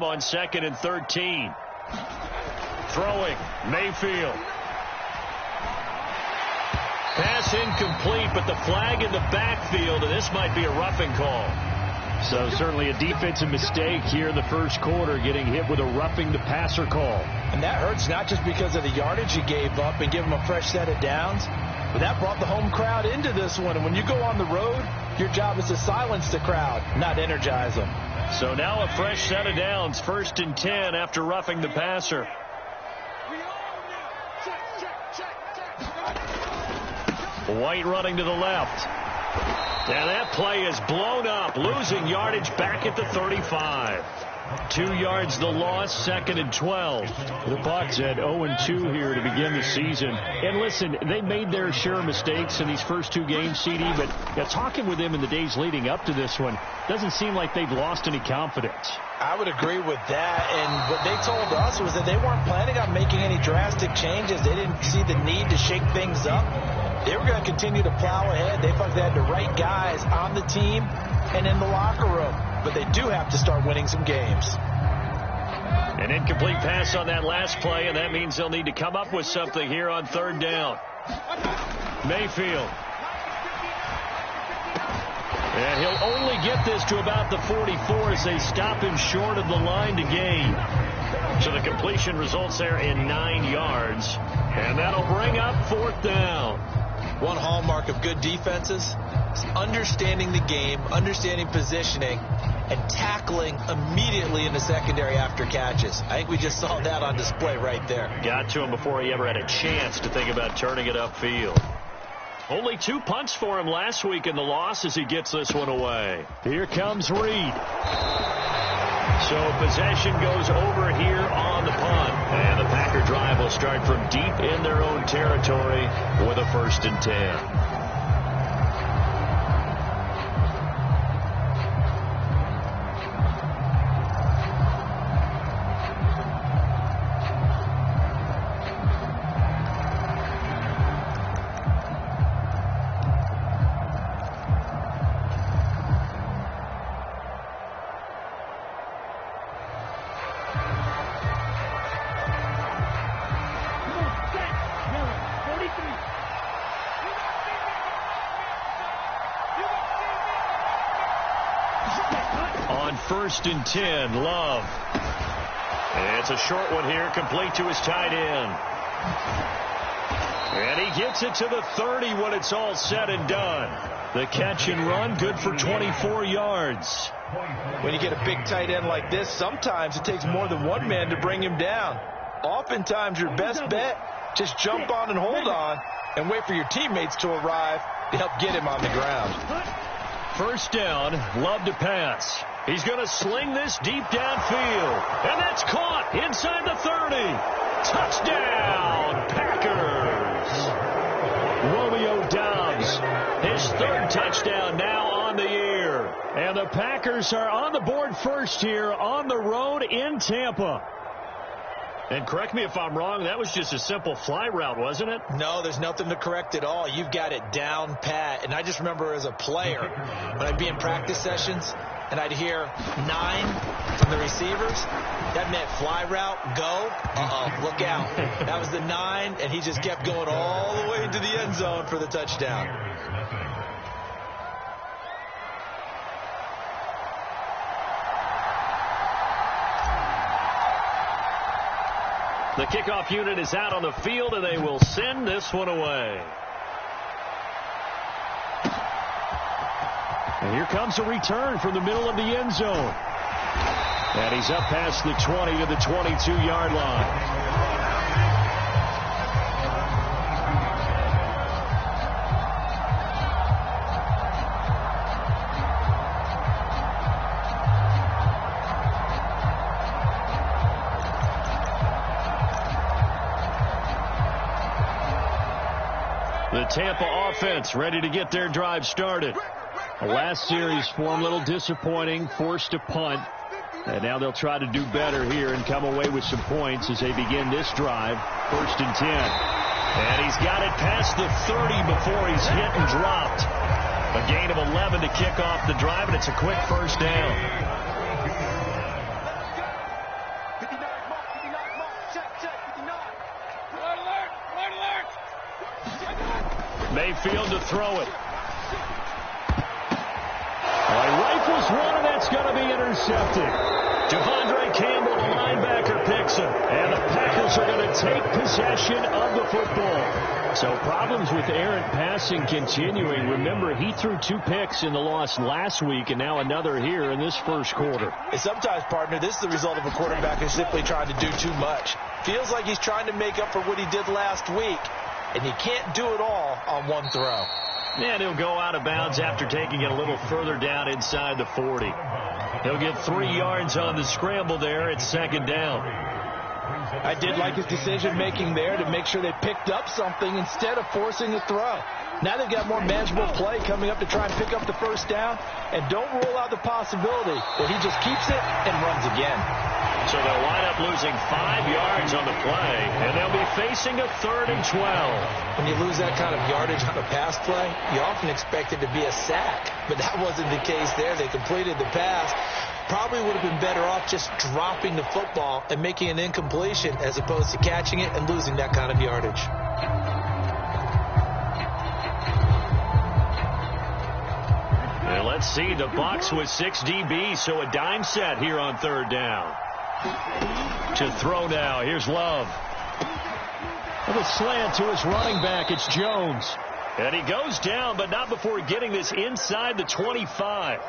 On 2nd and 13. Throwing, Mayfield. Pass incomplete, but the flag in the backfield, and this might be a roughing call. So certainly a defensive mistake here in the first quarter, getting hit with a roughing the passer call. And that hurts not just because of the yardage you gave up and give them a fresh set of downs, but that brought the home crowd into this one. And when you go on the road, your job is to silence the crowd, not energize them. So now a fresh set of downs, 1st and 10 after roughing the passer. White running to the left. And that play is blown up, losing yardage back at the 35. 2 yards the loss, 2nd and 12. The Bucs at 0-2 here to begin the season. And listen, they made their share of mistakes in these first 2 games, CD, but talking with them in the days leading up to this one, doesn't seem like they've lost any confidence. I would agree with that, and what they told us was that they weren't planning on making any drastic changes. They didn't see the need to shake things up. They were going to continue to plow ahead. They felt they had the right guys on the team and in the locker room. But they do have to start winning some games. An incomplete pass on that last play, and that means they'll need to come up with something here on 3rd down. Mayfield. And he'll only get this to about the 44 as they stop him short of the line to gain. So the completion results there in 9 yards. And that'll bring up 4th down. One hallmark of good defenses is understanding the game, understanding positioning, and tackling immediately in the secondary after catches. I think we just saw that on display right there. Got to him before he ever had a chance to think about turning it upfield. Only 2 punts for him last week in the loss as he gets this one away. Here comes Reed. So possession goes over here on the punt. And the Packer drive will start from deep in their own territory with a 1st and 10. On 1st and 10, Love. And it's a short one here, complete to his tight end. And he gets it to the 30 when it's all said and done. The catch and run, good for 24 yards. When you get a big tight end like this, sometimes it takes more than one man to bring him down. Oftentimes, your best bet, just jump on and hold on and wait for your teammates to arrive to help get him on the ground. 1st down, Love to pass. He's going to sling this deep downfield. And that's caught inside the 30. Touchdown, Packers. Romeo Doubs, his 3rd touchdown now on the year. And the Packers are on the board first here on the road in Tampa. And correct me if I'm wrong, that was just a simple fly route, wasn't it? No, there's nothing to correct at all. You've got it down pat. And I just remember as a player, when I'd be in practice sessions, and I'd hear 9 from the receivers, that meant fly route, go. Look out. That was the 9, and he just kept going all the way into the end zone for the touchdown. The kickoff unit is out on the field, and they will send this one away. And here comes a return from the middle of the end zone. And he's up past the 20 to the 22-yard line. The Tampa offense ready to get their drive started. The last series for them a little disappointing, forced a punt. And now they'll try to do better here and come away with some points as they begin this drive. 1st and 10. And he's got it past the 30 before he's hit and dropped. A gain of 11 to kick off the drive, and it's a quick 1st down. Mayfield to throw it. Rifles one, and that's going to be intercepted. Devondre Campbell, the linebacker, picks him. And the Packers are going to take possession of the football. So problems with errant passing continuing. Remember, he threw 2 picks in the loss last week, and now another here in this first quarter. And sometimes, partner, this is the result of a quarterback who's simply trying to do too much. Feels like he's trying to make up for what he did last week, and he can't do it all on one throw. And he'll go out of bounds after taking it a little further down inside the 40. He'll get 3 yards on the scramble there at second down. I did like his decision-making there to make sure they picked up something instead of forcing a throw. Now they've got more manageable play coming up to try and pick up the first down, and don't rule out the possibility that he just keeps it and runs again. So they'll wind up losing 5 yards on the play, and they'll be facing a 3rd and 12. When you lose that kind of yardage on a pass play, you often expect it to be a sack, but that wasn't the case there. They completed the pass. Probably would have been better off just dropping the football and making an incompletion as opposed to catching it and losing that kind of yardage. Well, let's see, the Bucs with 6 DBs, so a dime set here on 3rd down. To throw now, here's Love. With a slant to his running back, it's Jones. And he goes down, but not before getting this inside the 25.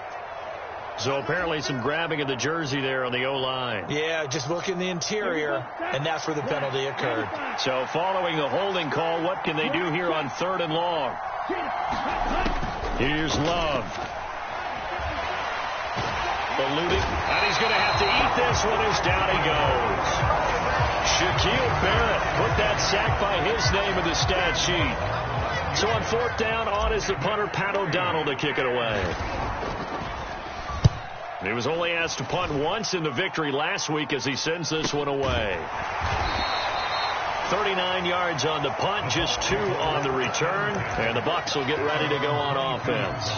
So apparently some grabbing of the jersey there on the O-line. Yeah, just look in the interior, and that's where the penalty occurred. So following the holding call, what can they do here on 3rd and long? Here's Love. Eluding, and he's going to have to eat this one as down he goes. Shaquille Barrett put that sack by his name in the stat sheet. So on 4th down, on is the punter, Pat O'Donnell, to kick it away. He was only asked to punt once in the victory last week as he sends this one away. 39 yards on the punt, just 2 on the return, and the Bucs will get ready to go on offense.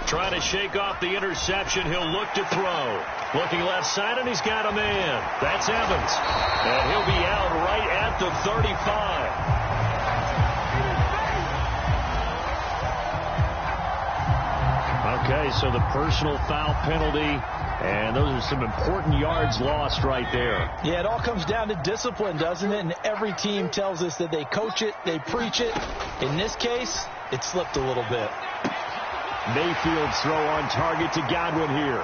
Trying to shake off the interception, he'll look to throw. Looking left side, and he's got a man. That's Evans, and he'll be out right at the 35. Okay, so the personal foul penalty, and those are some important yards lost right there. Yeah, it all comes down to discipline, doesn't it? And every team tells us that they coach it, they preach it. In this case, it slipped a little bit. Mayfield's throw on target to Godwin here.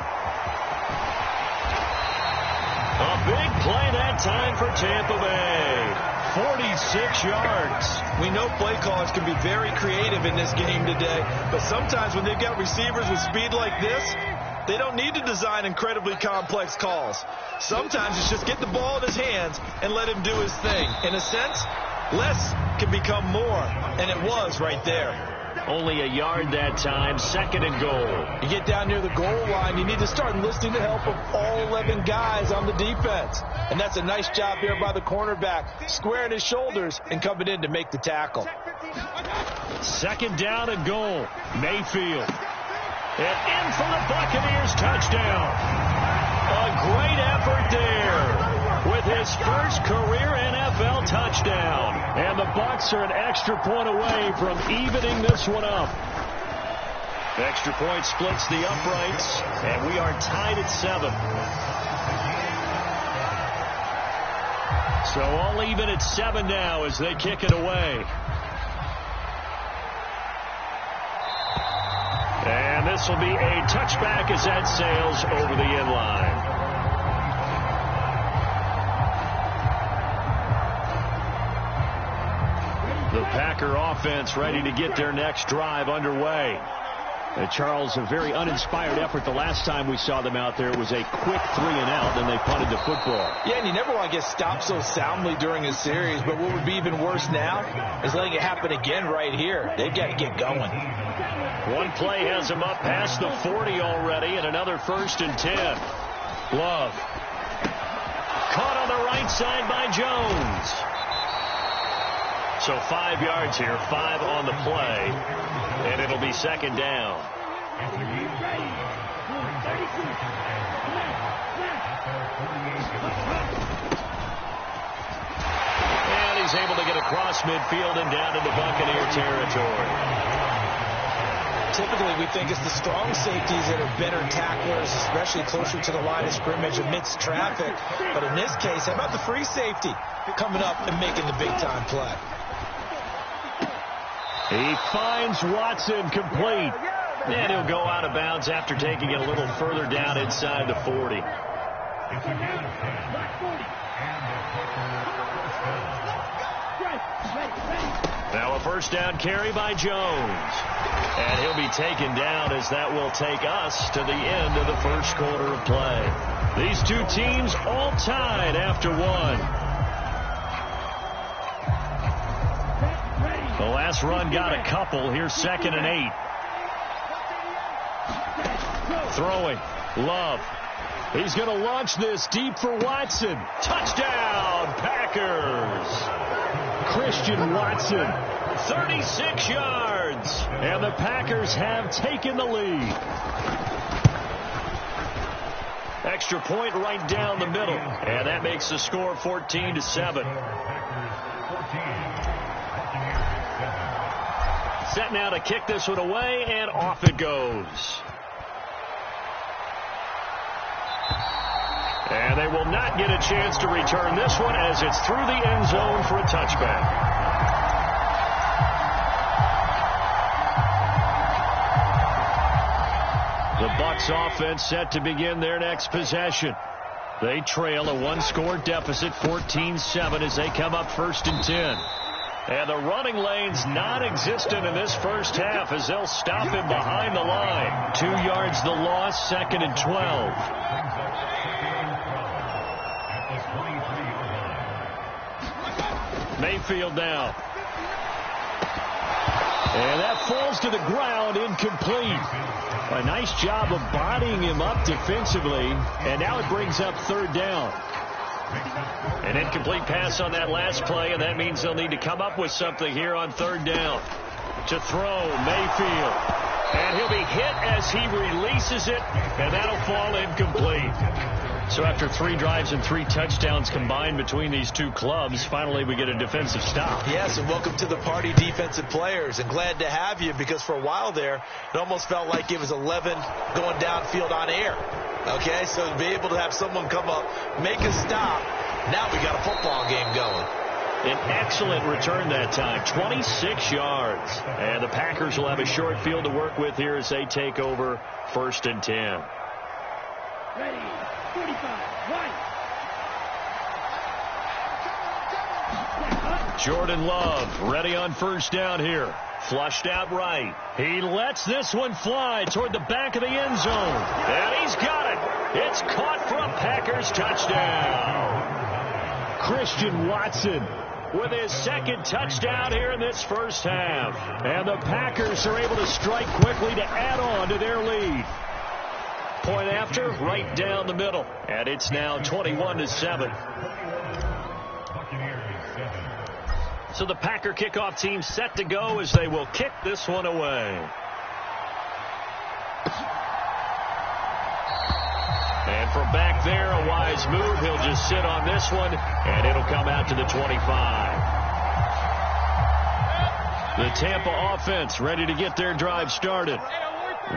A big play that time for Tampa Bay. 46 yards. We know play callers can be very creative in this game today, but sometimes when they've got receivers with speed like this, they don't need to design incredibly complex calls. Sometimes it's just get the ball in his hands and let him do his thing. In a sense, less can become more, and it was right there. Only a yard that time, 2nd and goal. You get down near the goal line, you need to start enlisting the help of all 11 guys on the defense. And that's a nice job here by the cornerback, squaring his shoulders and coming in to make the tackle. 2nd down and goal. Mayfield. And in for the Buccaneers, touchdown. A great effort there with his first career NFL touchdown. And the Bucs are an extra point away from evening this one up. Extra point splits the uprights, and we are tied at 7. So all even at 7 now as they kick it away. And this will be a touchback as that sails over the end line. The Packer offense ready to get their next drive underway. Charles, a very uninspired effort the last time we saw them out there. It was a quick 3 and out, then they punted the football. Yeah, and you never want to get stopped so soundly during a series, but what would be even worse now is letting it happen again right here. They've got to get going. One play has them up past the 40 already, and another 1st and 10. Love. Caught on the right side by Jones. So 5 yards here, 5 on the play, and it'll be 2nd down. And he's able to get across midfield and down into Buccaneer territory. Typically, we think it's the strong safeties that are better tacklers, especially closer to the line of scrimmage amidst traffic. But in this case, how about the free safety coming up and making the big-time play? He finds Watson complete. And he'll go out of bounds after taking it a little further down inside the 40. Now a first down carry by Jones. And he'll be taken down as that will take us to the end of the first quarter of play. These two teams all tied after one. The last run got a couple. Here's 2nd and 8. Throwing. Love. He's going to launch this deep for Watson. Touchdown, Packers. Christian Watson, 36 yards. And the Packers have taken the lead. Extra point right down the middle. And that makes the score 14-7. Set now to kick this one away, and off it goes. And they will not get a chance to return this one as it's through the end zone for a touchback. The Bucs offense set to begin their next possession. They trail a one-score deficit, 14-7, as they come up 1st and 10. And the running lane's non-existent in this first half as they'll stop him behind the line. 2 yards the loss, 2nd and 12. Mayfield now. And that falls to the ground, incomplete. A nice job of bodying him up defensively. And now it brings up 3rd down. An incomplete pass on that last play, and that means they'll need to come up with something here on 3rd down. To throw, Mayfield. And he'll be hit as he releases it, and that'll fall incomplete. So after 3 drives and 3 touchdowns combined between these two clubs, finally we get a defensive stop. Yes, and welcome to the party, defensive players. And glad to have you, because for a while there, it almost felt like it was 11 going downfield on air. Okay, so to be able to have someone come up, make a stop, now we got a football game going. An excellent return that time, 26 yards. And the Packers will have a short field to work with here as they take over 1st and 10. Ready, 45, right. Jordan Love ready on 1st down here. Flushed out right. He lets this one fly toward the back of the end zone. And he's got it. It's caught for a Packers touchdown. Christian Watson with his 2nd touchdown here in this first half. And the Packers are able to strike quickly to add on to their lead. Point after, right down the middle. And it's now 21-7. So the Packer kickoff team set to go as they will kick this one away. And from back there, a wise move. He'll just sit on this one, and it'll come out to the 25. The Tampa offense ready to get their drive started.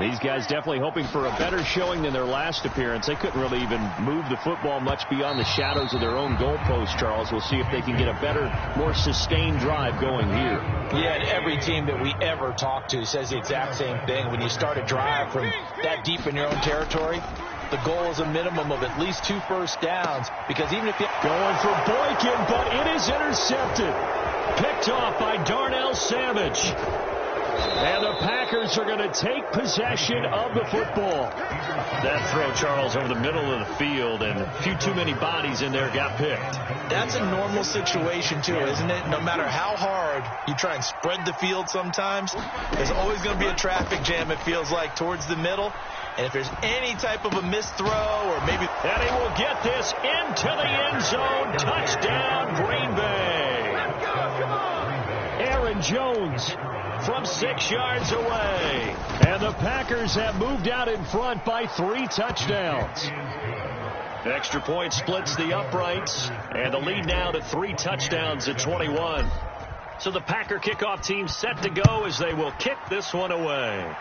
These guys definitely hoping for a better showing than their last appearance. They couldn't really even move the football much beyond the shadows of their own goalpost, Charles. We'll see if they can get a better, more sustained drive going here. Yeah, and every team that we ever talk to says the exact same thing. When you start a drive from that deep in your own territory, the goal is a minimum of at least 2 first downs, because even if you... Going for Boykin, but it is intercepted. Picked off by Darnell Savage. And the Packers are going to take possession of the football. That throw, Charles, over the middle of the field, and a few too many bodies in there got picked. That's a normal situation, too, isn't it? No matter how hard you try and spread the field sometimes, there's always going to be a traffic jam, it feels like, towards the middle. And if there's any type of a missed throw or maybe... And he will get this into the end zone. Touchdown, Green Bay. Aaron Jones from 6 yards away. And the Packers Packers have moved out in front by 3 touchdowns. Extra point splits the uprights, and the lead now to 3 touchdowns at 21. So the Packer kickoff team set to go as they will kick this one away.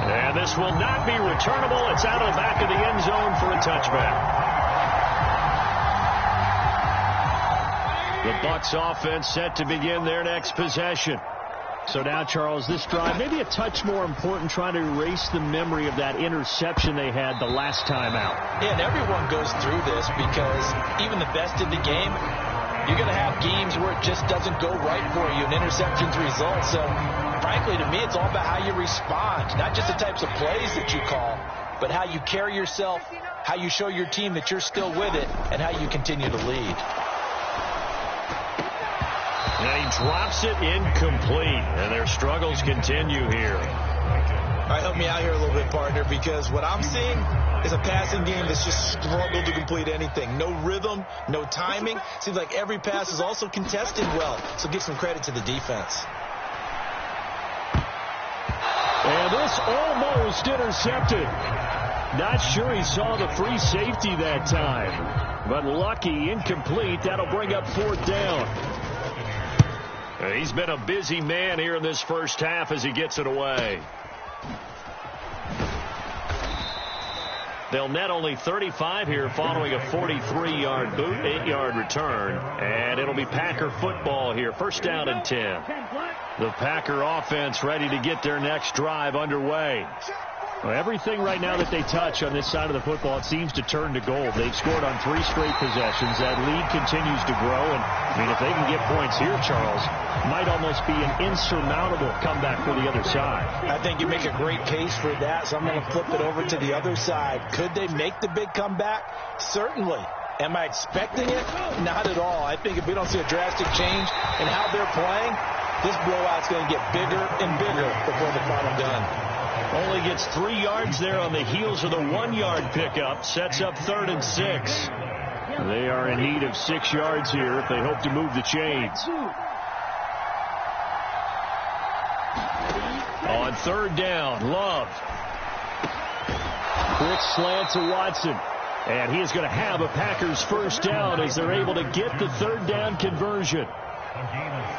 And this will not be returnable. It's out of the back of the end zone for a touchback. The Bucs offense set to begin their next possession. So now, Charles, this drive maybe a touch more important, trying to erase the memory of that interception they had the last time out. Yeah, and everyone goes through this because even the best in the game, you're going to have games where it just doesn't go right for you, and interceptions result. So, frankly, to me, it's all about how you respond, not just the types of plays that you call, but how you carry yourself, how you show your team that you're still with it, and how you continue to lead. And he drops it incomplete, and their struggles continue here. All right, help me out here a little bit, partner, because what I'm seeing is a passing game that's just struggled to complete anything. No rhythm, no timing. Seems like every pass is also contested well, so give some credit to the defense. And this almost intercepted. Not sure he saw the free safety that time, but lucky, incomplete. That'll bring up 4th down. He's been a busy man here in this first half as he gets it away. They'll net only 35 here following a 43-yard boot, 8-yard return. And it'll be Packer football here. First down and 10. The Packer offense ready to get their next drive underway. Well, everything right now that they touch on this side of the football, it seems to turn to gold. They've scored on 3 straight possessions. That lead continues to grow. And, I mean, if they can get points here, Charles, might almost be an insurmountable comeback for the other side. I think you make a great case for that, so I'm going to flip it over to the other side. Could they make the big comeback? Certainly. Am I expecting it? Not at all. I think if we don't see a drastic change in how they're playing, this blowout's going to get bigger and bigger before the final done. Only gets 3 yards there on the heels of the 1-yard pickup. Sets up 3rd and 6. They are in need of 6 yards here if they hope to move the chains. On 3rd down, Love. Quick slant to Watson. And he is going to have a Packers first down as they're able to get the 3rd down conversion.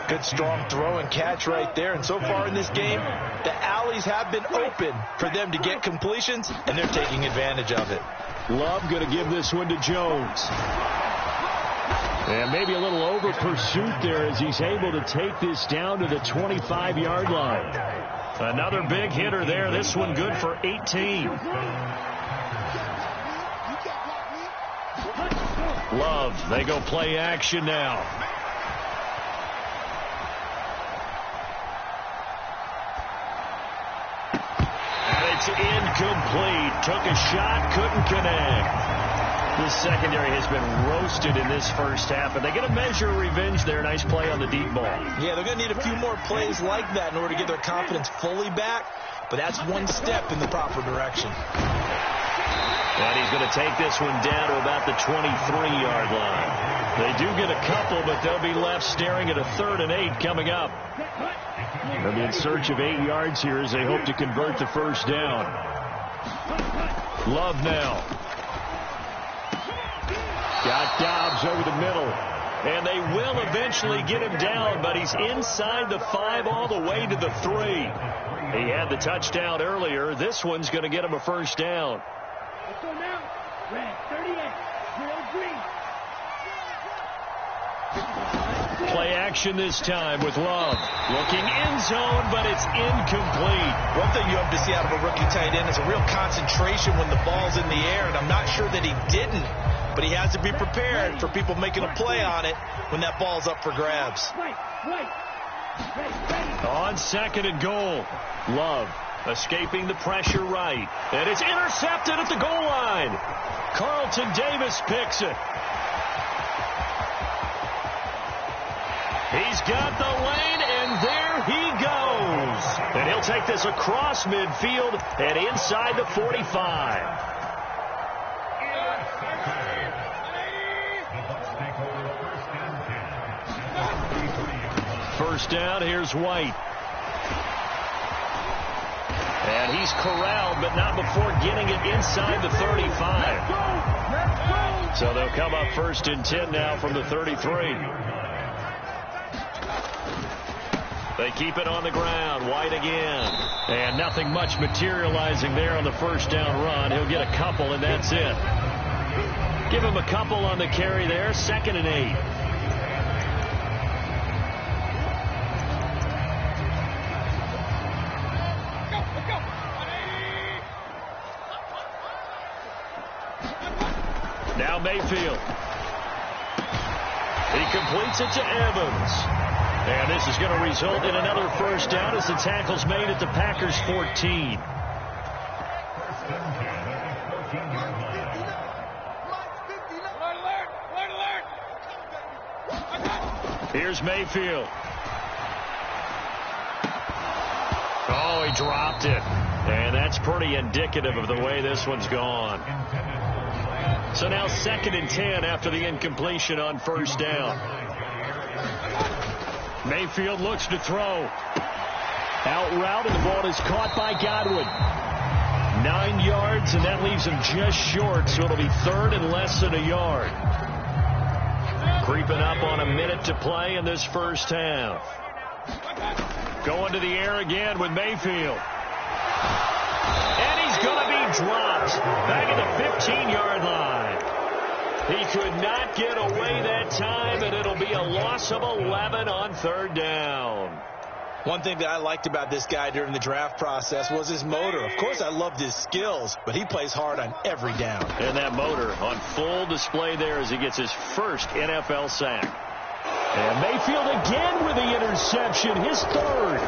Good strong throw and catch right there. And so far in this game, the alleys have been open for them to get completions, and they're taking advantage of it. Love going to give this one to Jones. And maybe a little over pursuit there as he's able to take this down to the 25-yard line. Another big hitter there. This one good for 18. Love, they go play action now. Incomplete. Took a shot, couldn't connect. This secondary has been roasted in this first half, and they get a measure of revenge there. Nice play on the deep ball. Yeah, they're going to need a few more plays like that in order to get their confidence fully back, but that's one step in the proper direction. And he's going to take this one down to about the 23-yard line. They do get a couple, but they'll be left staring at a 3rd and 8 coming up. They'll be in search of 8 yards here as they hope to convert the first down. Love now. Got Dobbs over the middle. And they will eventually get him down, but he's inside the 5 all the way to the 3. He had the touchdown earlier. This one's going to get him a first down. Let's go now. Red 38, 0 green. Play action this time with Love. Looking end zone, but it's incomplete. One thing you have to see out of a rookie tight end is a real concentration when the ball's in the air, and I'm not sure that he didn't, but he has to be prepared for people making a play on it when that ball's up for grabs. On 2nd and goal, Love escaping the pressure right, and it's intercepted at the goal line. Carlton Davis picks it. He's got the lane, and there he goes. And he'll take this across midfield and inside the 45. First down, here's White. And he's corralled, but not before getting it inside the 35. So they'll come up 1st and 10 now from the 33. They keep it on the ground. White again. And nothing much materializing there on the 1st down run. He'll get a couple, and that's it. Give him a couple on the carry there. 2nd and 8. Now Mayfield. He completes it to Evans. And this is going to result in another 1st down as the tackle's made at the Packers 14. Here's Mayfield. Oh, he dropped it. And that's pretty indicative of the way this one's gone. So now 2nd and 10 after the incompletion on 1st down. Mayfield looks to throw. Out route, and the ball is caught by Godwin. 9 yards, and that leaves him just short, so it'll be 3rd and less than a yard. Creeping up on a minute to play in this 1st half. Going to the air again with Mayfield. And he's going to be dropped back at the 15-yard line. He could not get away that time, and it'll be a loss of 11 on 3rd down. One thing that I liked about this guy during the draft process was his motor. Of course, I loved his skills, but he plays hard on every down. And that motor on full display there as he gets his 1st NFL sack. And Mayfield again with the interception, his 3rd.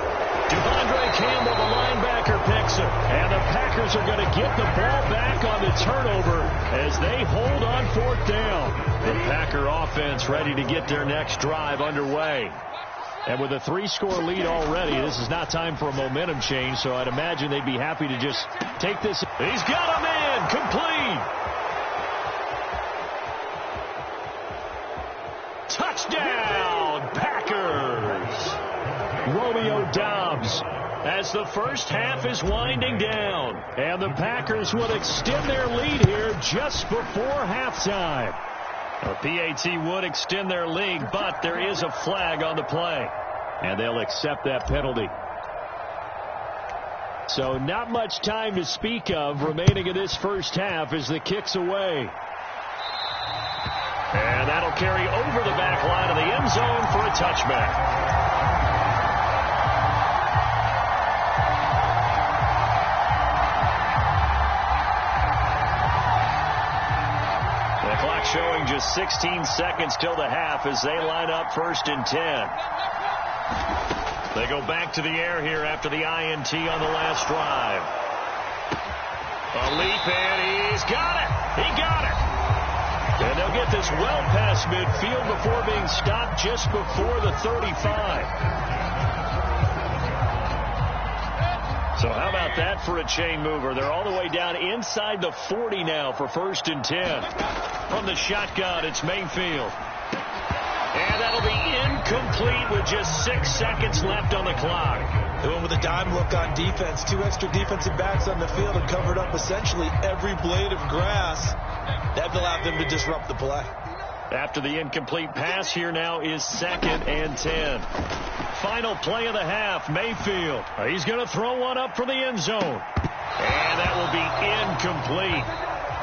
Devondre Campbell, the linebacker, picks it. And the Packers are going to get the ball back on the turnover as they hold on 4th down. The Packer offense ready to get their next drive underway. And with a 3-score lead already, this is not time for a momentum change, so I'd imagine they'd be happy to just take this. He's got a man, complete. Touchdown, Packers. Romeo Doubs as the 1st half is winding down. And the Packers will extend their lead here just before halftime. The PAT would extend their lead, but there is a flag on the play. And they'll accept that penalty. So not much time to speak of remaining in this 1st half as the kick's away. And that'll carry over the back line of the end zone for a touchback. Showing just 16 seconds till the half as they line up 1st and 10. They go back to the air here after the INT on the last drive. A leap, and he's got it. He got it. And they'll get this well past midfield before being stopped just before the 35. So how about that for a chain mover? They're all the way down inside the 40 now for 1st and 10. From the shotgun, it's Mayfield. And that'll be incomplete with just 6 seconds left on the clock. They went with a dime look on defense. 2 extra defensive backs on the field and covered up essentially every blade of grass. That allowed them to disrupt the play. After the incomplete pass, here now is 2nd and 10. Final play of the half, Mayfield. He's going to throw one up for the end zone. And that will be incomplete.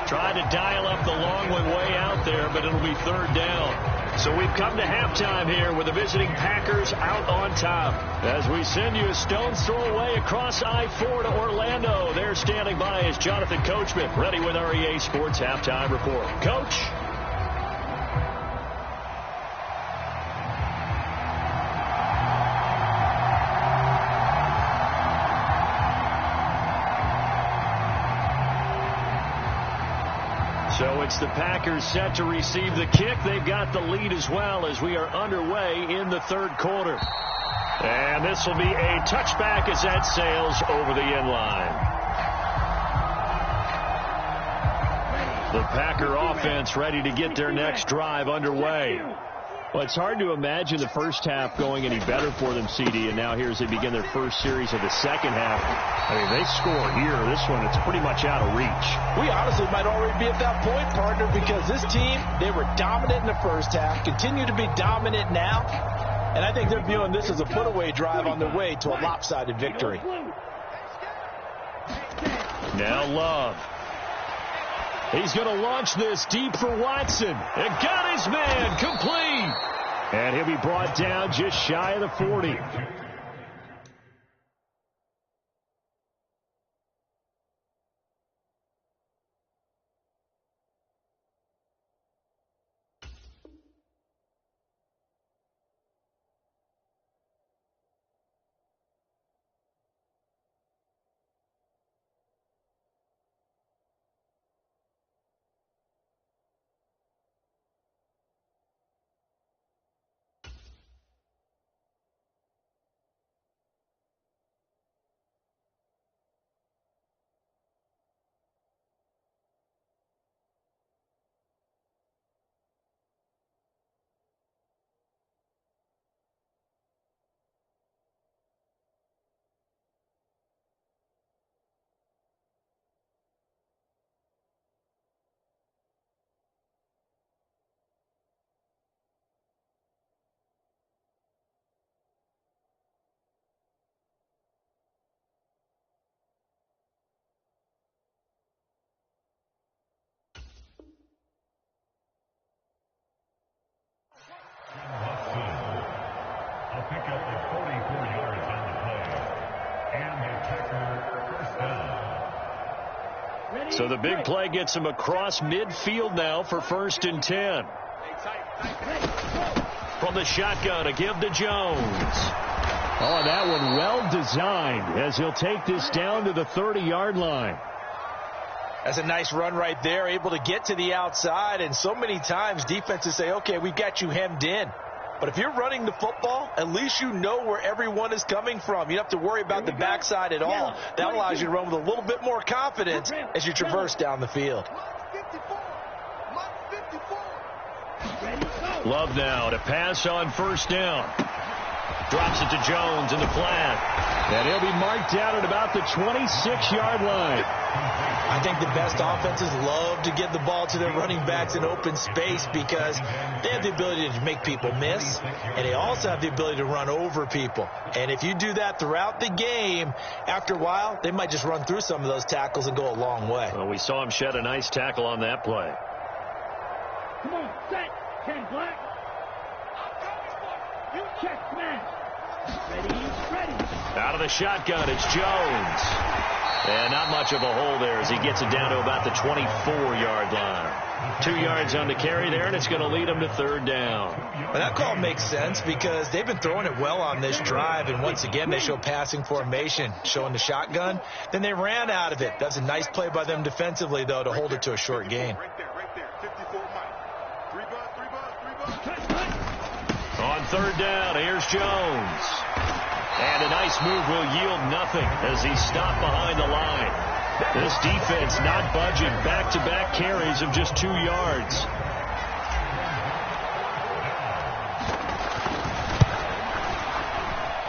Tried to dial up the long one way out there, but it'll be 3rd down. So we've come to halftime here with the visiting Packers out on top. As we send you a stone's throw away across I-4 to Orlando. There standing by is Jonathan Coachman, ready with our EA Sports Halftime Report. Coach. So it's the Packers set to receive the kick. They've got the lead as well as we are underway in the 3rd quarter. And this will be a touchback as that sails over the end line. The Packer offense ready to get their next drive underway. Well, it's hard to imagine the first half going any better for them, CD, and now here as they begin their first series of the second half. I mean, they score here. This one, it's pretty much out of reach. We honestly might already be at that point, partner, because this team, they were dominant in the first half, continue to be dominant now, and I think they're viewing this as a put-away drive on their way to a lopsided victory. Now Love. He's going to launch this deep for Watson. And got his man complete. And he'll be brought down just shy of the 40. So the big play gets him across midfield now for 1st and 10. From the shotgun, a give to Jones. Oh, that one well designed as he'll take this down to the 30-yard line. That's a nice run right there, able to get to the outside, and so many times defenses say, okay, we've got you hemmed in. But if you're running the football, at least you know where everyone is coming from. You don't have to worry about the backside at all. That allows you to run with a little bit more confidence as you traverse down the field. Love now to pass on 1st down. Drops it to Jones in the flat. And he'll be marked down at about the 26-yard line. I think the best offenses love to get the ball to their running backs in open space because they have the ability to make people miss, and they also have the ability to run over people. And if you do that throughout the game, after a while, they might just run through some of those tackles and go a long way. Well, we saw him shed a nice tackle on that play. Come on, set. 10 black. You check, man. Ready. Out of the shotgun, it's Jones. And not much of a hole there as he gets it down to about the 24-yard line. 2 yards on the carry there, and it's going to lead him to 3rd down. Well, that call makes sense because they've been throwing it well on this drive, and once again they show passing formation, showing the shotgun. Then they ran out of it. That's a nice play by them defensively, though, to hold it to a short gain. Right there. 54 Mike. 3 bucks. On 3rd down, here's Jones. And a nice move will yield nothing as he's stopped behind the line. This defense not budging. Back-to-back carries of just 2 yards.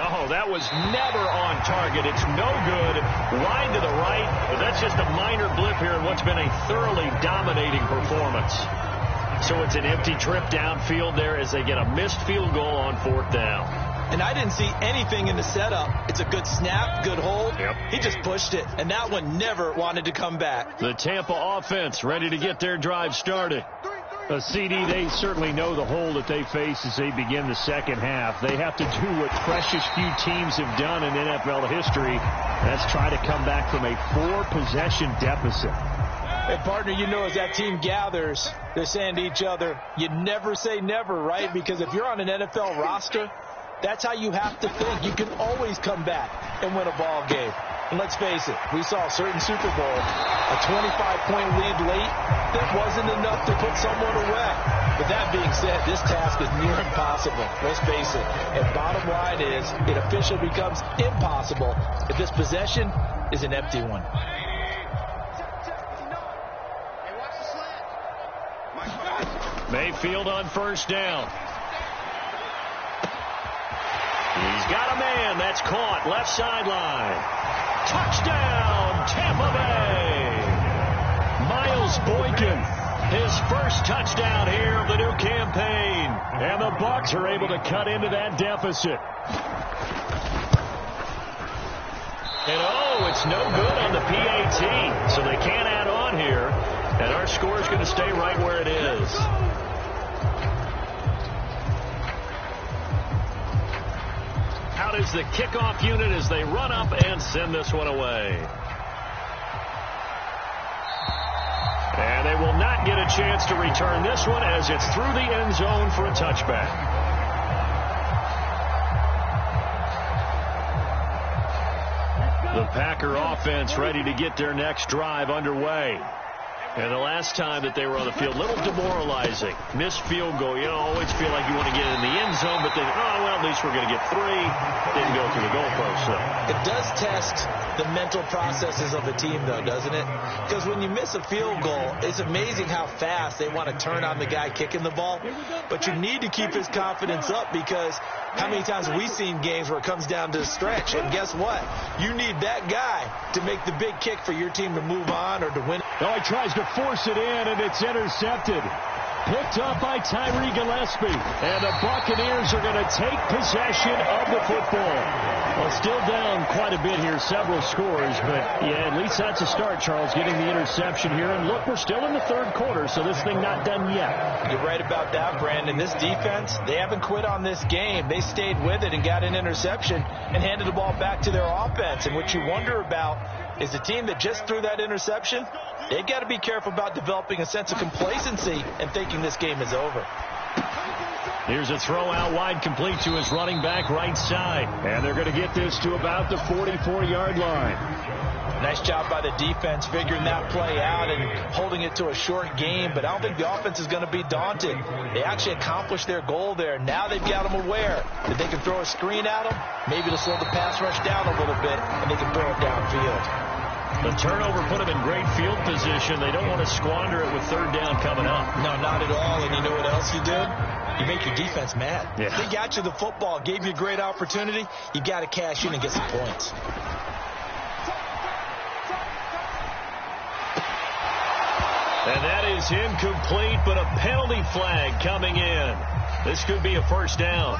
Oh, that was never on target. It's no good. Wide to the right, but that's just a minor blip here in what's been a thoroughly dominating performance. So it's an empty trip downfield there as they get a missed field goal on 4th down. And I didn't see anything in the setup. It's a good snap, good hold. Yep. He just pushed it, and that one never wanted to come back. The Tampa offense ready to get their drive started. A CD, they certainly know the hole that they face as they begin the second half. They have to do what precious few teams have done in NFL history. That's try to come back from a 4-possession deficit. Hey, partner, you know as that team gathers, they're saying to each other, you never say never, right? Because if you're on an NFL roster, that's how you have to think. You can always come back and win a ball game. And let's face it, we saw a certain Super Bowl, a 25-point lead late, that wasn't enough to put someone away. But that being said, this task is near impossible. Let's face it. And bottom line is, it officially becomes impossible if this possession is an empty one. Mayfield on 1st down. got a man. That's caught. Left sideline. Touchdown, Tampa Bay. Miles Boykin, his first touchdown here of the new campaign. And the Bucs are able to cut into that deficit. And it's no good on the PAT, so they can't add on here. And our score is going to stay right where it is. Out is the kickoff unit as they run up and send this one away. And they will not get a chance to return this one as it's through the end zone for a touchback. The Packer offense ready to get their next drive underway. And the last time that they were on the field, a little demoralizing. Missed field goal. You always feel like you want to get in the end zone, but then, at least we're going to get 3. Didn't go through the goalpost, though. It does test the mental processes of the team, though, doesn't it? Because when you miss a field goal, it's amazing how fast they want to turn on the guy kicking the ball. But you need to keep his confidence up because how many times have we seen games where it comes down to a stretch? And guess what? You need that guy to make the big kick for your team to move on or to win. Oh, he tries to force it in, and it's intercepted. Picked up by Tyree Gillespie. And the Buccaneers are going to take possession of the football. Well, still down quite a bit here, several scores. But, yeah, at least that's a start, Charles, getting the interception here. And, look, we're still in the third quarter, so this thing not done yet. You're right about that, Brandon. This defense, they haven't quit on this game. They stayed with it and got an interception and handed the ball back to their offense. And what you wonder about is the team that just threw that interception, they've got to be careful about developing a sense of complacency and thinking this game is over. Here's a throw out wide, complete to his running back right side. And they're going to get this to about the 44-yard line. Nice job by the defense figuring that play out and holding it to a short game. But I don't think the offense is going to be daunted. They actually accomplished their goal there. Now they've got them aware that they can throw a screen at them, maybe to slow the pass rush down a little bit, and they can throw it downfield. The turnover put them in great field position. They don't want to squander it with third down coming up. No, not at all. And you know what else you do? You make your defense mad. Yeah. They got you the football, gave you a great opportunity. You got to cash in and get some points. And that is incomplete, but a penalty flag coming in. This could be a first down.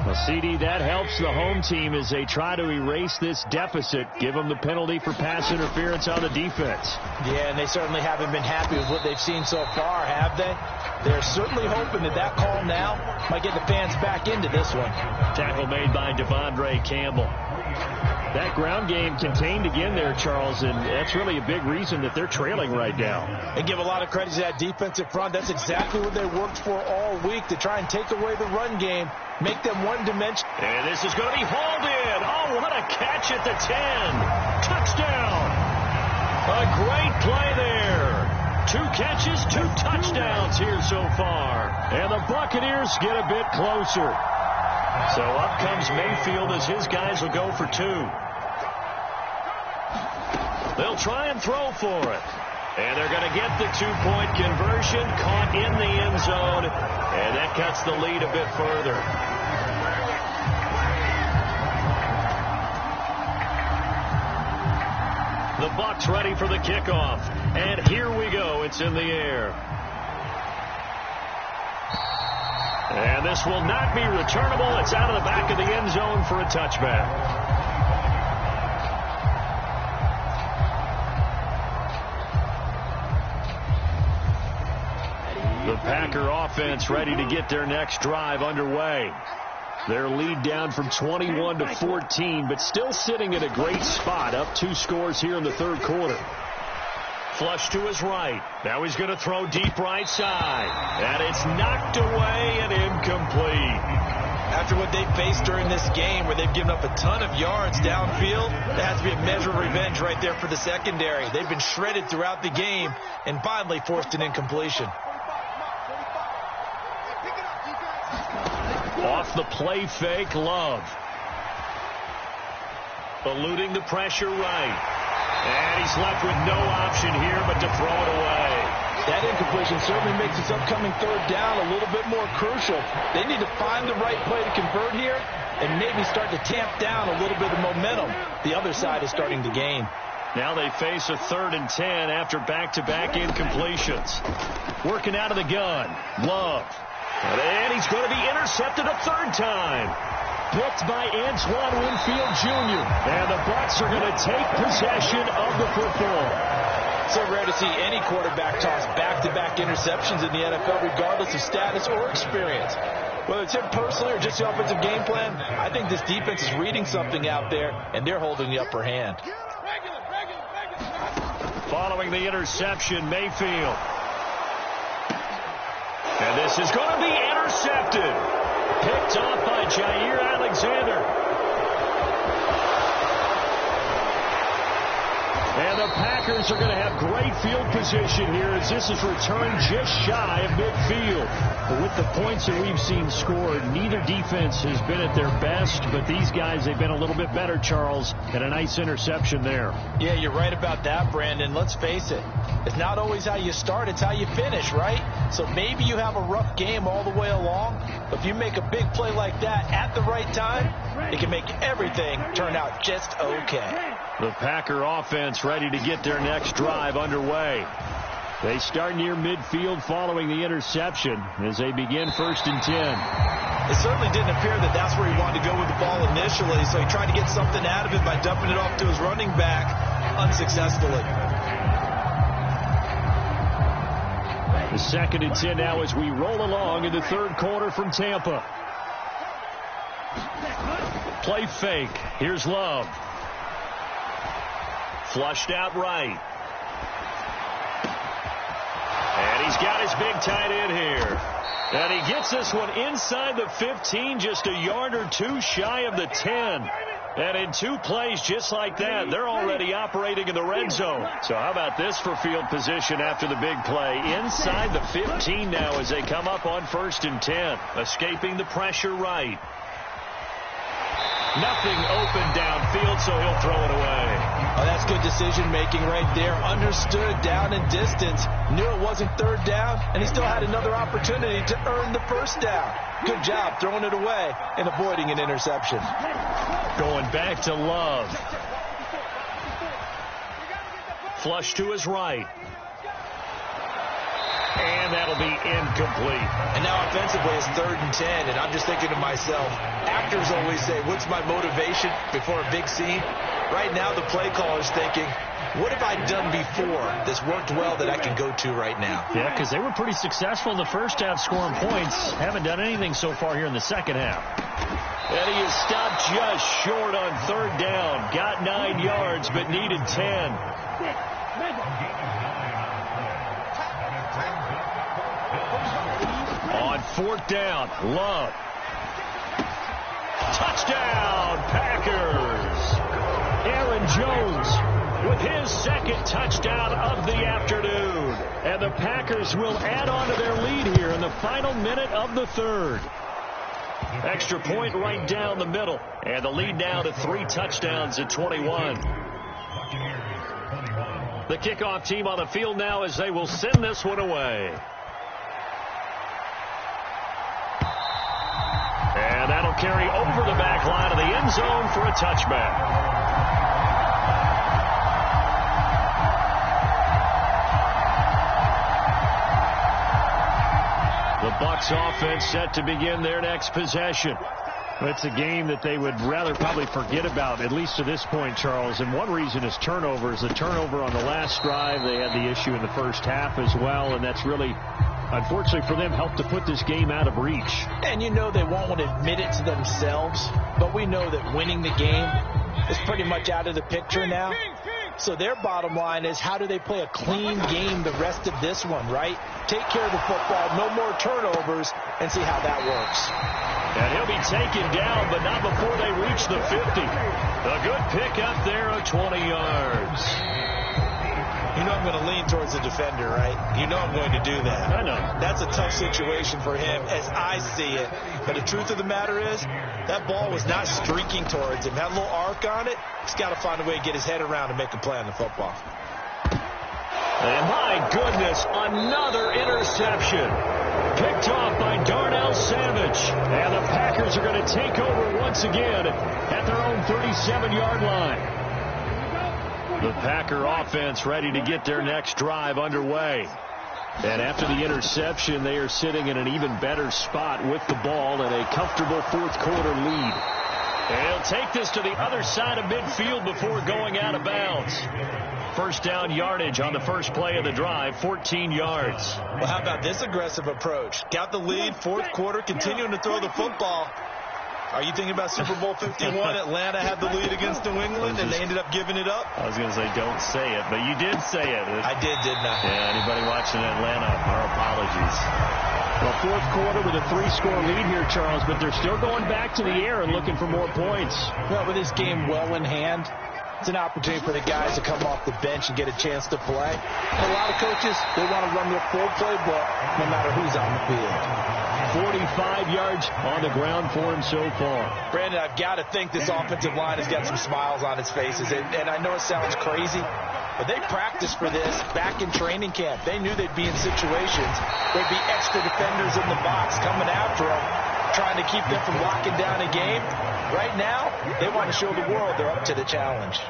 Well, CD, that helps the home team as they try to erase this deficit. Give them the penalty for pass interference on the defense. Yeah, and they certainly haven't been happy with what they've seen so far, have they? They're certainly hoping that that call now might get the fans back into this one. Tackle made by Devondre Campbell. That ground game contained again there, Charles, and that's really a big reason that they're trailing right now. And give a lot of credit to that defensive front. That's exactly what they worked for all week, to try and take away the run game, make them one-dimensional. And this is going to be hauled in. Oh, what a catch at the 10. Touchdown. A great play there. 2 catches, 2 touchdowns here so far. And the Buccaneers get a bit closer. So up comes Mayfield as his guys will go for 2. They'll try and throw for it. And they're going to get the 2-point conversion, caught in the end zone. And that cuts the lead a bit further. The Bucs ready for the kickoff. And here we go. It's in the air. And this will not be returnable. It's out of the back of the end zone for a touchback. The Packer offense ready to get their next drive underway. Their lead down from 21 to 14, but still sitting at a great spot, up 2 scores here in the third quarter. Flush to his right. Now he's going to throw deep right side. And it's knocked away and incomplete. After what they faced during this game where they've given up a ton of yards downfield, that has to be a measure of revenge right there for the secondary. They've been shredded throughout the game and finally forced an incompletion. Off the play fake, Love. Eluding the pressure right. And he's left with no option here but to throw it away. That incompletion certainly makes this upcoming third down a little bit more crucial. They need to find the right play to convert here and maybe start to tamp down a little bit of momentum the other side is starting to gain. Now they face a 3rd and 10 after back-to-back incompletions. Working out of the gun. Love. And he's going to be intercepted a 3rd time. Picked by Antoine Winfield Jr. And the Bucs are going to take possession of the football. So rare to see any quarterback toss back-to-back interceptions in the NFL, regardless of status or experience. Whether it's him personally or just the offensive game plan, I think this defense is reading something out there, and they're holding the upper hand. Following the interception, Mayfield. And this is going to be intercepted. Picked off by Jair Alexander. And the Packers are going to have great field position here as this is returned just shy of midfield. But with the points that we've seen scored, neither defense has been at their best, but these guys, they've been a little bit better, Charles, and a nice interception there. Yeah, you're right about that, Brandon. Let's face it. It's not always how you start, it's how you finish, right? So maybe you have a rough game all the way along, but if you make a big play like that at the right time, it can make everything turn out just okay. The Packer offense ready to get their next drive underway. They start near midfield following the interception as they begin 1st and 10. It certainly didn't appear that that's where he wanted to go with the ball initially, so he tried to get something out of it by dumping it off to his running back unsuccessfully. The 2nd and 10 now as we roll along in the 3rd quarter from Tampa. Play fake. Here's Love. Flushed out right. And he's got his big tight end here. And he gets this one inside the 15, just a yard or two shy of the 10. And in 2 plays just like that, they're already operating in the red zone. So how about this for field position after the big play? Inside the 15 now as they come up on 1st and 10. Escaping the pressure right. Nothing open downfield, so he'll throw it away. Oh, that's good decision-making right there. Understood down and distance. Knew it wasn't 3rd down, and he still had another opportunity to earn the 1st down. Good job throwing it away and avoiding an interception. Going back to Love. Flush to his right. And that'll be incomplete. And now offensively it's 3rd and 10, and I'm just thinking to myself, actors always say, what's my motivation before a big scene? Right now the play caller's thinking, what have I done before that's worked well that I can go to right now? Yeah, because they were pretty successful in the first half scoring points. Haven't done anything so far here in the second half. And he is stopped just short on 3rd down. Got 9 yards, but needed 10. On 4th down, Love. Touchdown, Packers. Aaron Jones with his 2nd touchdown of the afternoon. And the Packers will add on to their lead here in the final minute of the 3rd. Extra point right down the middle. And the lead now to 3 touchdowns at 21. The kickoff team on the field now as they will send this one away. And that'll carry over the back line of the end zone for a touchback. The Bucs offense set to begin their next possession. It's a game that they would rather probably forget about, at least to this point, Charles. And one reason is turnovers. The turnover on the last drive, they had the issue in the first half as well, and that's really, unfortunately for them, helped to put this game out of reach. And you know they won't want to admit it to themselves, but we know that winning the game is pretty much out of the picture now. So their bottom line is, how do they play a clean game the rest of this one, right? Take care of the football, no more turnovers, and see how that works. And he'll be taken down, but not before they reach the 50. A good pick up there of 20 yards. You know I'm going to lean towards the defender, right? You know I'm going to do that. I know. That's a tough situation for him as I see it. But the truth of the matter is, that ball was not streaking towards him. Had a little arc on it. He's got to find a way to get his head around and make a play on the football. And my goodness, another interception. Picked off by Darnell Savage. And the Packers are going to take over once again at their own 37-yard line. The Packer offense ready to get their next drive underway. And after the interception, they are sitting in an even better spot with the ball and a comfortable fourth-quarter lead. And he'll take this to the other side of midfield before going out of bounds. First down yardage on the first play of the drive, 14 yards. Well, how about this aggressive approach? Got the lead, fourth quarter, continuing to throw the football. Are you thinking about Super Bowl 51? Atlanta had the lead against New England, and they ended up giving it up? I was going to say, don't say it, but you did say it. I did, didn't I? Yeah, anybody watching Atlanta, our apologies. Well, fourth quarter with a 3-score lead here, Charles, but they're still going back to the air and looking for more points. Well, with this game well in hand, it's an opportunity for the guys to come off the bench and get a chance to play. And a lot of coaches, they want to run their full playbook no matter who's on the field. 45 yards on the ground for him so far. Brandon, I've got to think this offensive line has got some smiles on its faces. And I know it sounds crazy, but they practiced for this back in training camp. They knew they'd be in situations. There'd be extra defenders in the box coming after them, trying to keep them from locking down a game. Right now, they want to show the world they're up to the challenge.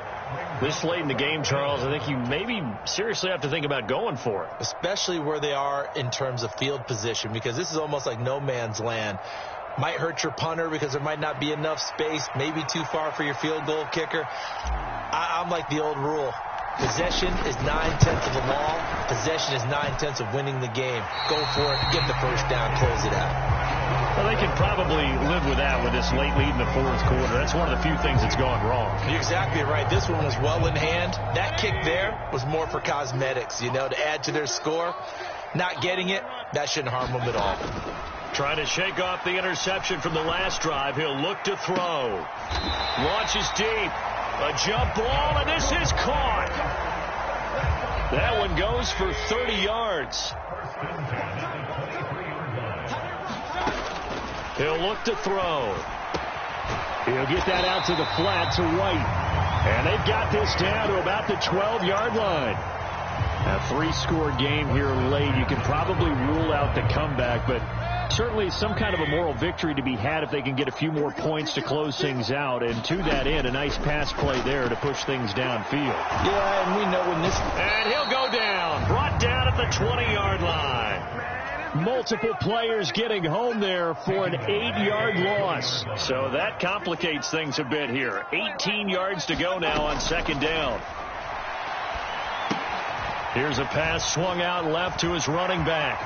This late in the game, Charles, I think you maybe seriously have to think about going for it. Especially where they are in terms of field position, because this is almost like no man's land. Might hurt your punter because there might not be enough space, maybe too far for your field goal kicker. I'm like the old rule. Possession is 9/10 of the law. Possession is 9/10 of winning the game. Go for it, get the first down, close it out. Well, they can probably live with that with this late lead in the fourth quarter. That's one of the few things that's gone wrong. You're exactly right. This one was well in hand. That kick there was more for cosmetics, you know, to add to their score. Not getting it, that shouldn't harm them at all. Trying to shake off the interception from the last drive. He'll look to throw. Launches deep. A jump ball, and this is caught. That one goes for 30 yards. He'll look to throw. He'll get that out to the flat to White. And they've got this down to about the 12-yard line. A 3-score game here late. You can probably rule out the comeback, but certainly some kind of a moral victory to be had if they can get a few more points to close things out. And to that end, a nice pass play there to push things downfield. Yeah, and we know when this... And he'll go down. Brought down at the 20-yard line. Multiple players getting home there for an 8-yard loss. So that complicates things a bit here. 18 yards to go now on second down. Here's a pass swung out left to his running back.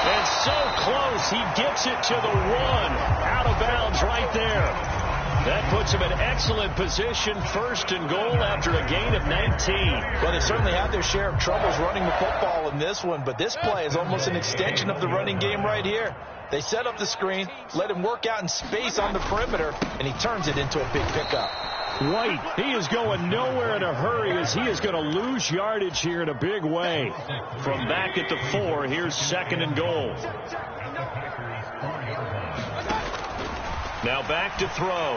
And so close, he gets it to the 1. Out of bounds right there. That puts him in excellent position, first and goal after a gain of 19. Well, they certainly had their share of troubles running the football in this one, but this play is almost an extension of the running game right here. They set up the screen, let him work out in space on the perimeter, and he turns it into a big pickup. White, he is going nowhere in a hurry as he is going to lose yardage here in a big way. From back at the 4, here's second and goal. Now back to throw.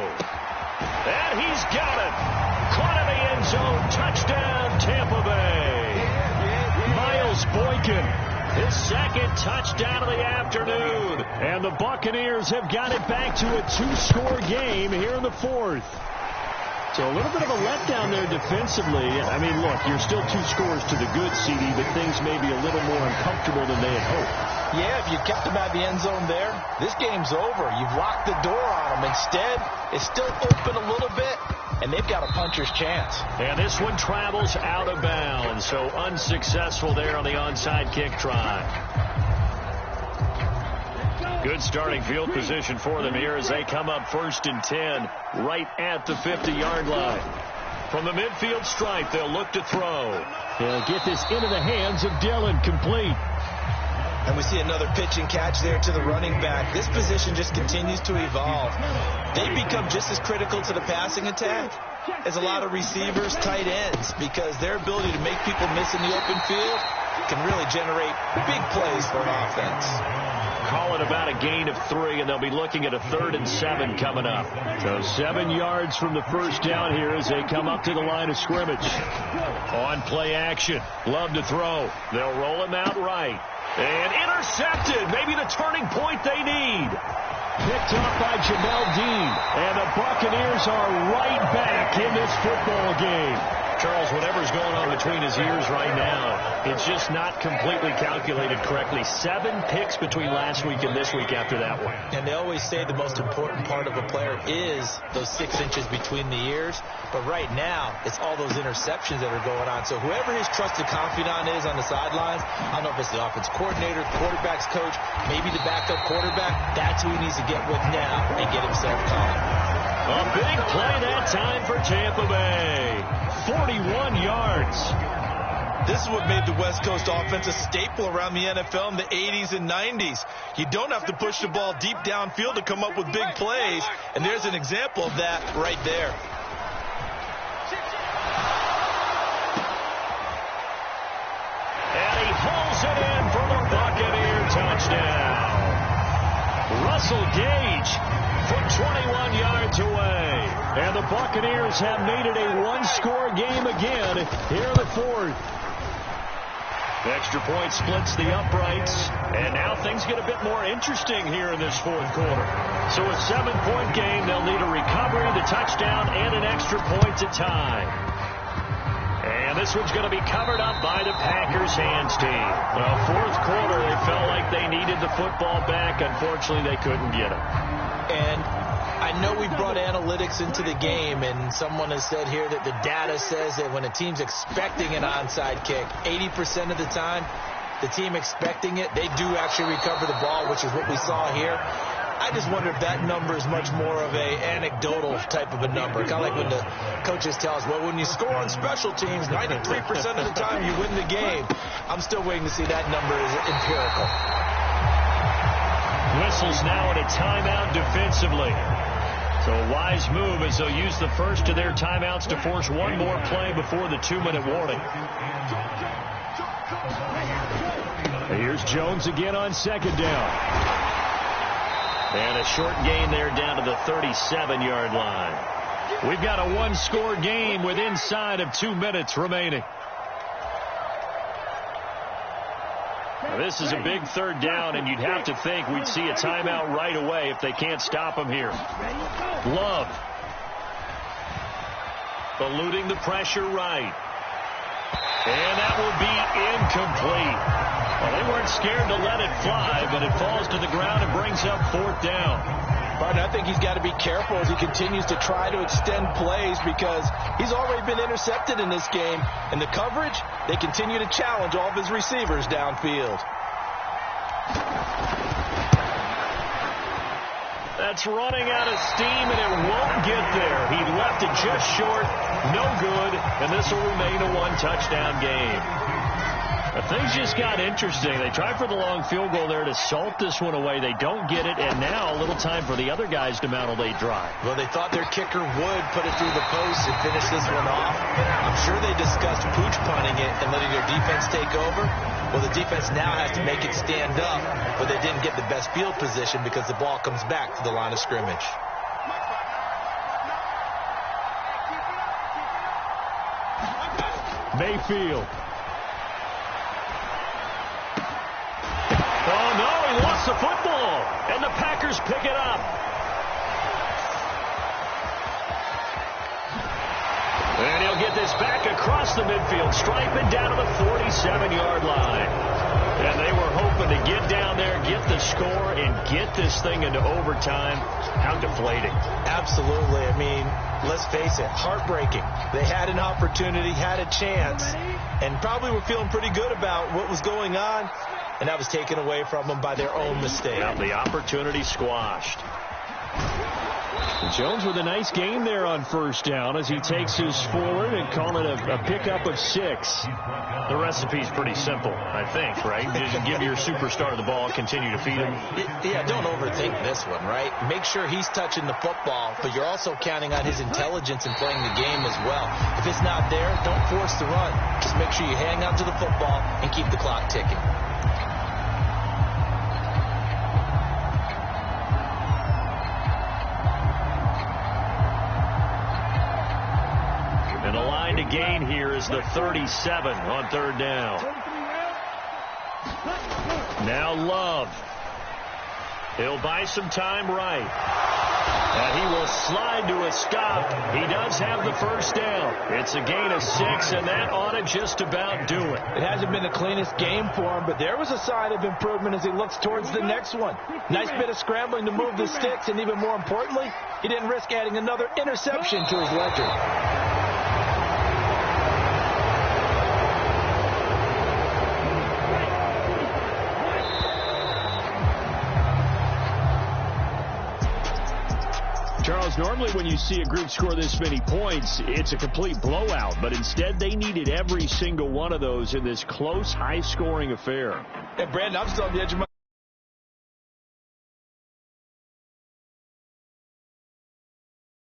And he's got it. Caught in the end zone. Touchdown, Tampa Bay. Miles Boykin, his second touchdown of the afternoon. And the Buccaneers have got it back to a 2-score game here in the fourth. So a little bit of a letdown there defensively. I mean, look, you're still 2 scores to the good, CD, but things may be a little more uncomfortable than they had hoped. Yeah, if you kept them out of the end zone there, this game's over. You've locked the door on them. Instead, it's still open a little bit, and they've got a puncher's chance. And this one travels out of bounds, so unsuccessful there on the onside kick try. Good starting field position for them here as they come up first and 10 right at the 50-yard line. From the midfield stripe, they'll look to throw. They'll get this into the hands of Dillon, complete. And we see another pitch and catch there to the running back. This position just continues to evolve. They become just as critical to the passing attack as a lot of receivers, tight ends, because their ability to make people miss in the open field can really generate big plays for an offense. call it about a gain of 3, and they'll be looking at a 3rd and 7 coming up. So 7 yards from the first down here as they come up to the line of scrimmage. On play action. Love to throw. They'll roll him out right. And intercepted. Maybe the turning point they need. Picked off by Jamel Dean. And the Buccaneers are right back in this football game. Charles, whatever's going on between his ears right now, it's just not completely calculated correctly. 7 picks between last week and this week after that one. And they always say the most important part of a player is those 6 inches between the ears. But right now, it's all those interceptions that are going on. So whoever his trusted confidant is on the sidelines, I don't know if it's the offense coordinator, quarterback's coach, maybe the backup quarterback, that's who he needs to get with now and get himself calm. A big play that time for Tampa Bay. 41 yards. This is what made the West Coast offense a staple around the NFL in the 80s and 90s. You don't have to push the ball deep downfield to come up with big plays, and there's an example of that right there. And he pulls it in for the Buccaneer touchdown. Russell Gage from 21 yards away. And the Buccaneers have made it a one-score game again here in the 4th. The extra point splits the uprights. And now things get a bit more interesting here in this 4th quarter. So a 7-point game, they'll need a recovery, the touchdown, and an extra point to tie. And this one's going to be covered up by the Packers hands team. Well, 4th quarter, they felt like they needed the football back. Unfortunately, they couldn't get it. And I know we brought analytics into the game, and someone has said here that the data says that when a team's expecting an onside kick, 80% of the time, the team expecting it, they do actually recover the ball, which is what we saw here. I just wonder if that number is much more of a anecdotal type of a number. Kind of like when the coaches tell us, well, when you score on special teams, 93% of the time you win the game. I'm still waiting to see that number is empirical. Whistles now at a timeout defensively. So a wise move as they'll use the first of their timeouts to force one more play before the 2-minute warning. Here's Jones again on 2nd down. And a short gain there down to the 37-yard line. We've got a one-score game with inside of 2 minutes remaining. Now this is a big 3rd down, and you'd have to think we'd see a timeout right away if they can't stop him here. Love. Eluding the pressure right. And that will be incomplete. Well, they weren't scared to let it fly, but it falls to the ground and brings up 4th down. Partner, I think he's got to be careful as he continues to try to extend plays because he's already been intercepted in this game. And the coverage, they continue to challenge all of his receivers downfield. That's running out of steam, and it won't get there. He left it just short, no good, and this will remain a one-touchdown game. But things just got interesting. They tried for the long field goal there to salt this one away. They don't get it, and now a little time for the other guys to mount a late drive. Well, they thought their kicker would put it through the post and finish this one off. I'm sure they discussed pooch punting it and letting their defense take over. Well, the defense now has to make it stand up, but they didn't get the best field position because the ball comes back to the line of scrimmage. Mayfield. Oh, no, he lost the football, and the Packers pick it up. And he'll get this back across the midfield, striping down to the 47-yard line. And they were hoping to get down there, get the score, and get this thing into overtime. How deflating. Absolutely. I mean, let's face it, heartbreaking. They had an opportunity, had a chance, and probably were feeling pretty good about what was going on. And that was taken away from them by their own mistake. Yeah, the opportunity squashed. Jones with a nice game there on 1st down as he takes his forward and call it a pickup of 6. The recipe's pretty simple, I think, right? Just give your superstar the ball, continue to feed him. Yeah, don't overthink this one, right? Make sure he's touching the football, but you're also counting on his intelligence in playing the game as well. If it's not there, don't force the run. Just make sure you hang on to the football and keep the clock ticking. the line to gain here is the 37 on third down. Now Love. He'll buy some time right. And he will slide to a stop. He does have the first down. It's a gain of 6, and that ought to just about do it. It hasn't been the cleanest game for him, but there was a sign of improvement as he looks towards the next one. Nice bit of scrambling to move the sticks, and even more importantly, he didn't risk adding another interception to his ledger. Charles, normally when you see a group score this many points, it's a complete blowout. But instead, they needed every single one of those in this close, high-scoring affair. And, Brandon, I'm still on the edge of my